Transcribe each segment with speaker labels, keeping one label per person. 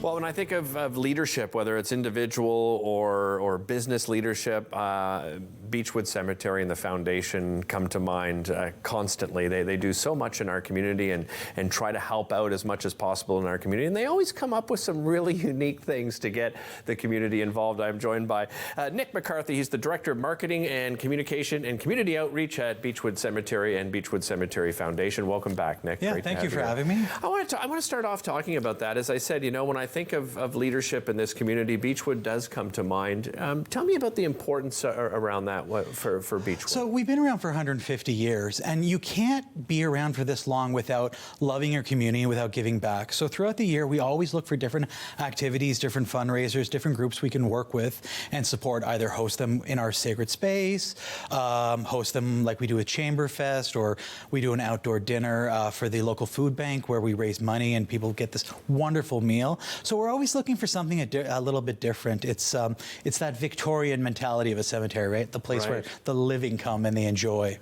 Speaker 1: Well, when I think of leadership, whether it's individual or business leadership, Beechwood Cemetery and the foundation come to mind constantly. They do so much in our community and try to help out as much as possible in our community. And they always come up with some really unique things to get the community involved. I'm joined by Nick McCarthy. He's the Director of Marketing and Communication and Community Outreach at Beechwood Cemetery and Beechwood Cemetery Foundation. Welcome back, Nick.
Speaker 2: Yeah,
Speaker 1: Great
Speaker 2: thank you for having me.
Speaker 1: I want to start off talking about that. As I said, when I think of leadership in this community, Beechwood does come to mind. Tell me about the importance around that for Beechwood.
Speaker 2: So we've been around for 150 years, and you can't be around for this long without loving your community and without giving back. So throughout the year, we always look for different activities, different fundraisers, different groups we can work with and support, either host them in our sacred space, host them like we do with Chamberfest, or we do an outdoor dinner for the local food bank where we raise money and people get this wonderful meal. So we're always looking for something a little bit different. It's that Victorian mentality of a cemetery, right? The place where the living come and they enjoy.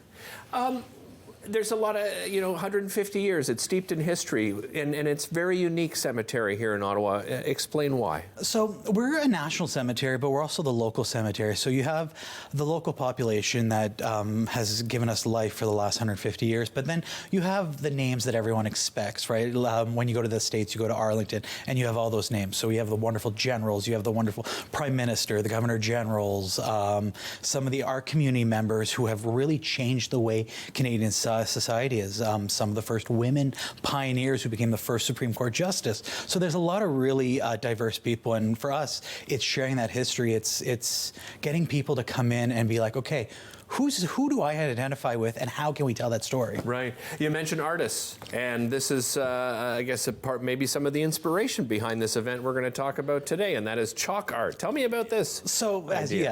Speaker 1: There's a lot of, 150 years. It's steeped in history, and it's very unique cemetery here in Ottawa. Explain why.
Speaker 2: So we're a national cemetery, but we're also the local cemetery. So you have the local population that has given us life for the last 150 years, but then you have the names that everyone expects, right? When you go to the States, you go to Arlington, and you have all those names. So we have the wonderful generals, you have the wonderful Prime Minister, the Governor Generals, some of our community members who have really changed the way Canadian society is. Some of the first women pioneers who became the first Supreme Court Justice. So there's a lot of really diverse people, and for us, it's sharing that history. It's getting people to come in and be like, okay, who do I identify with, and how can we tell that story?
Speaker 1: Right. You mentioned artists, and this is, I guess, maybe some of the inspiration behind this event we're going to talk about today, and that is chalk art. Tell me about this.
Speaker 2: So, as you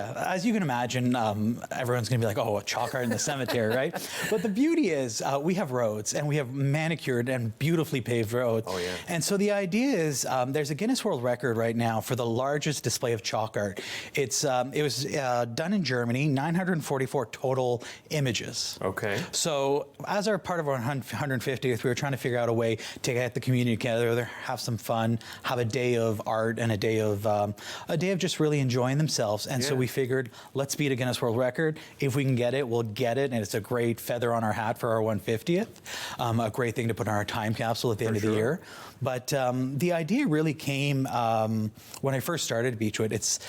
Speaker 2: can imagine, everyone's going to be like, oh, chalk art in the cemetery, right? But the beauty is we have roads, and we have manicured and beautifully paved roads.
Speaker 1: Oh, yeah.
Speaker 2: And so the idea is there's a Guinness World Record right now for the largest display of chalk art. It was done in Germany, 944 total images.
Speaker 1: Okay.
Speaker 2: So as our part of our 150th, we were trying to figure out a way to get the community together, have some fun, have a day of art and a day of just really enjoying themselves. And so we figured, let's beat a Guinness World Record. If we can get it, we'll get it. And it's a great feather on our hat for our 150th. A great thing to put in our time capsule at the end of the year. But the idea really came when I first started Beechwood. It's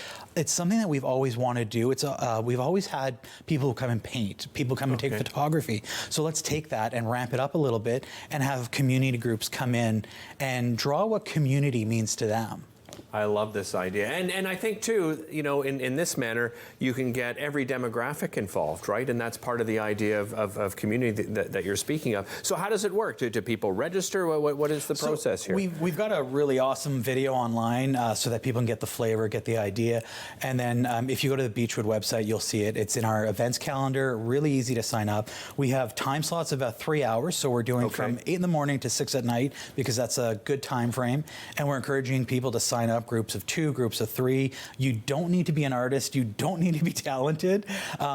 Speaker 2: something that we've always wanted to do. We've always had people who come and paint, people come and take photography. So let's take that and ramp it up a little bit and have community groups come in and draw what community means to them.
Speaker 1: I love this idea. And I think, too, in this manner, you can get every demographic involved, right? And that's part of the idea of community that you're speaking of. So how does it work? Do people register? What is the process here?
Speaker 2: We've got a really awesome video online so that people can get the flavor, get the idea. And then if you go to the Beechwood website, you'll see it. It's in our events calendar, really easy to sign up. We have time slots of about 3 hours. So we're doing from 8 in the morning to 6 at night because that's a good time frame. And we're encouraging people to sign up, groups of 2, groups of 3. You don't need to be an artist. You don't need to be talented.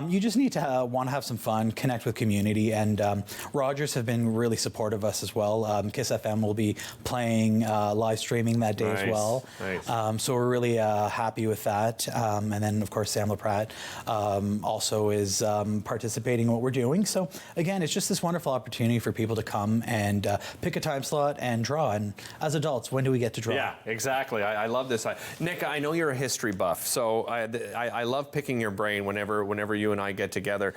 Speaker 2: You just need to want to have some fun, connect with community. And Rogers have been really supportive of us as well. Kiss FM will be playing live streaming that day as well.
Speaker 1: Nice.
Speaker 2: So we're really happy with that. And then, of course, Sam LaPratte also is participating in what we're doing. So again, it's just this wonderful opportunity for people to come and pick a time slot and draw. And as adults, when do we get to draw?
Speaker 1: Yeah, exactly. I love this. Nick, I know you're a history buff, so I love picking your brain whenever you and I get together.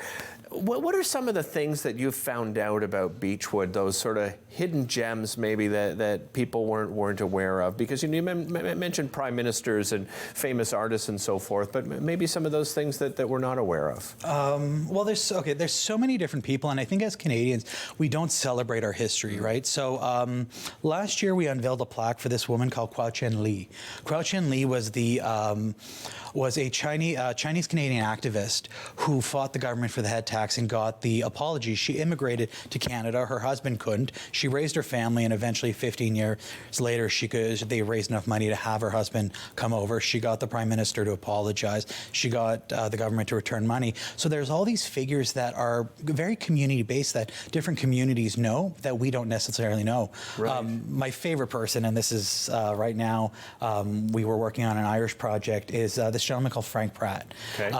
Speaker 1: What are some of the things that you've found out about Beechwood, those sort of hidden gems maybe that people weren't aware of? Because you mentioned prime ministers and famous artists and so forth, but maybe some of those things that we're not aware of.
Speaker 2: Well, there's so many different people, and I think as Canadians, we don't celebrate our history, right? So last year we unveiled a plaque for this woman called Kwao Chen Li. Kwao Chen Li was a Chinese Canadian activist who fought the government for the head tax and got the apology. She immigrated to Canada. Her husband couldn't. She raised her family, and eventually 15 years later they raised enough money to have her husband come over. She got the Prime Minister to apologize. She got the government to return money. So there's all these figures that are very community-based that different communities know that we don't necessarily know.
Speaker 1: Right.
Speaker 2: My favorite person, and this is right now we were working on an Irish project, is this gentleman called Frank Pratt.
Speaker 1: Okay.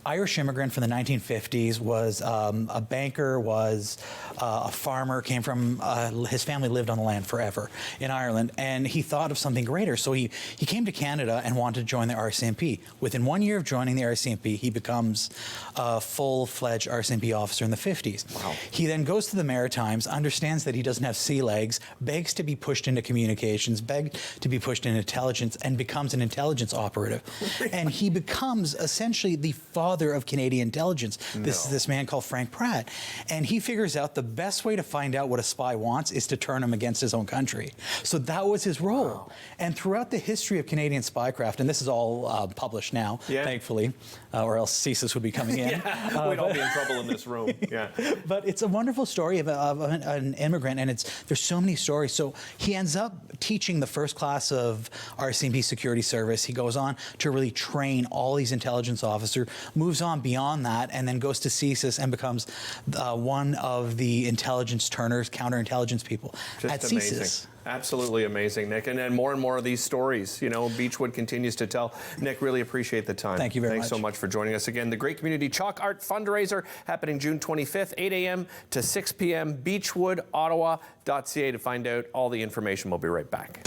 Speaker 2: Irish immigrant from the 1950s, was a banker, was a farmer, came from, his family lived on the land forever in Ireland, and he thought of something greater. So he came to Canada and wanted to join the RCMP. Within 1 year of joining the RCMP, he becomes a full-fledged RCMP officer in the 50s.
Speaker 1: Wow.
Speaker 2: He then goes to the Maritimes, understands that he doesn't have sea legs, begs to be pushed into communications, begged to be pushed into intelligence, and becomes an intelligence operative. And he becomes essentially the father of Canadian intelligence. This is this man called Frank Pratt. And he figures out the best way to find out what a spy wants is to turn him against his own country. So that was his role. Wow. And throughout the history of Canadian spycraft, and this is all published now, thankfully, or else CSIS would be coming in.
Speaker 1: We'd all be in trouble in this room. Yeah.
Speaker 2: But it's a wonderful story of an immigrant, and there's so many stories. So he ends up teaching the first class of RCMP Security Service. He goes on to really train all these intelligence officers, moves on beyond that, and then goes to CSIS and becomes one of the intelligence turners, counterintelligence people at CSIS.
Speaker 1: Absolutely amazing, Nick. And then more and more of these stories, you know, Beechwood continues to tell. Nick, really appreciate the time.
Speaker 2: Thank you very much.
Speaker 1: Thanks so much for joining us again. The Great Community Chalk Art Fundraiser happening June 25th, 8 a.m. to 6 p.m. BeechwoodOttawa.ca to find out all the information. We'll be right back.